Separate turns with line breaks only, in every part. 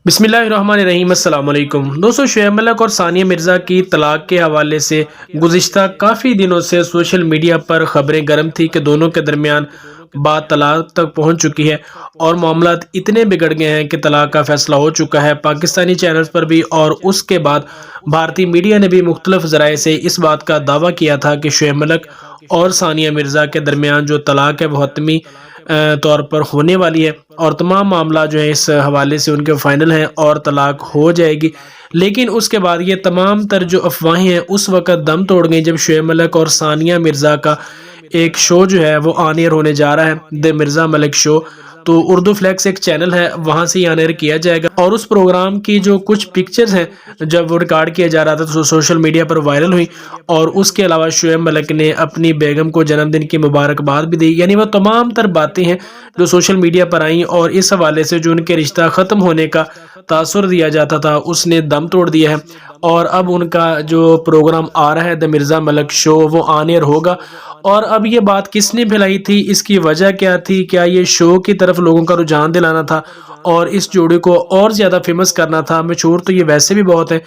बिस्मिल्लाहिर्रहमानिर्रहीम अस्सलाम वालेकुम दोस्तों। शुएब मलिक और सानिया मिर्ज़ा की तलाक के हवाले से गुज़िश्ता काफ़ी दिनों से सोशल मीडिया पर ख़बरें गर्म थी कि दोनों के दरमियान बात तलाक तक पहुंच चुकी है और मामलात इतने बिगड़ गए हैं कि तलाक का फ़ैसला हो चुका है पाकिस्तानी चैनल्स पर भी। और उसके बाद भारतीय मीडिया ने भी मुख्तलिफ ज़राए से इस बात का दावा किया था कि शुएब मलिक और सानिया मिर्ज़ा के दरमियान जो तलाक है वो हतमी तौर पर होने वाली है और तमाम मामला जो है इस हवाले से उनके फाइनल हैं और तलाक हो जाएगी। लेकिन उसके बाद ये तमाम तर जो अफवाहें हैं उस वक़्त दम तोड़ गई जब शुएब मलिक और सानिया मिर्ज़ा का एक शो जो है वो ऑन एयर होने जा रहा है, द मिर्ज़ा मलिक शो। तो उर्दू फ्लेक्स एक चैनल है, वहाँ से ही ऑन एयर किया जाएगा और उस प्रोग्राम की जो कुछ पिक्चर्स हैं जब वो रिकॉर्ड किया जा रहा था तो सोशल मीडिया पर वायरल हुई। और उसके अलावा शुएब मलिक ने अपनी बेगम को जन्मदिन की मुबारकबाद भी दी। यानी वो तमाम तर बातें हैं जो सोशल मीडिया पर आई और इस हवाले से जो उनके रिश्ता ख़त्म होने का तासुर दिया जाता था उसने दम तोड़ दिया है। और अब उनका जो प्रोग्राम आ रहा है द मिर्ज़ा मलिक शो वो ऑन एयर होगा। और अब ये बात किसने फैलाई थी, इसकी वजह क्या थी, क्या ये शो की तरफ लोगों का रुझान दिलाना था और इस जोड़ी को और ज़्यादा फेमस करना था। मशहूर तो ये वैसे भी बहुत है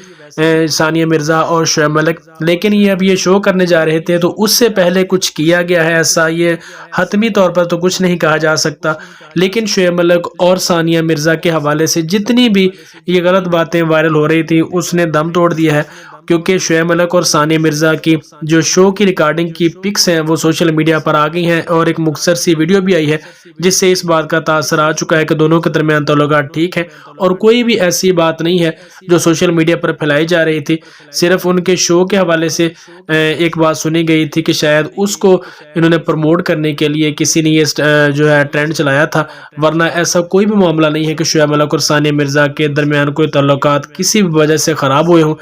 सानिया मिर्ज़ा और शुएब मलिक, लेकिन ये अब ये शो करने जा रहे थे तो उससे पहले कुछ किया गया है ऐसा ये हतमी तौर पर तो कुछ नहीं कहा जा सकता। लेकिन शुएब मलिक और सानिया मिर्ज़ा के हवाले से जितनी भी ये गलत बातें वायरल हो रही थी उसने दम तोड़ दिया है, क्योंकि शुएब मलिक और सानिया मिर्ज़ा की जो शो की रिकॉर्डिंग की पिक्स हैं वो सोशल मीडिया पर आ गई हैं और एक मुख्तसर सी वीडियो भी आई है जिससे इस बात का तासर आ चुका है कि दोनों के दरमियान ताल्लुकात ठीक है और कोई भी ऐसी बात नहीं है जो सोशल मीडिया पर फैलाई जा रही थी। सिर्फ उनके शो के हवाले से एक बात सुनी गई थी कि शायद उसको इन्होंने प्रमोट करने के लिए किसी ने ये जो है ट्रेंड चलाया था, वरना ऐसा कोई भी मामला नहीं है कि शुएब मलिक और सानिया मिर्ज़ा के दरमियान कोई ताल्लुकात किसी भी वजह से ख़राब हुए हों।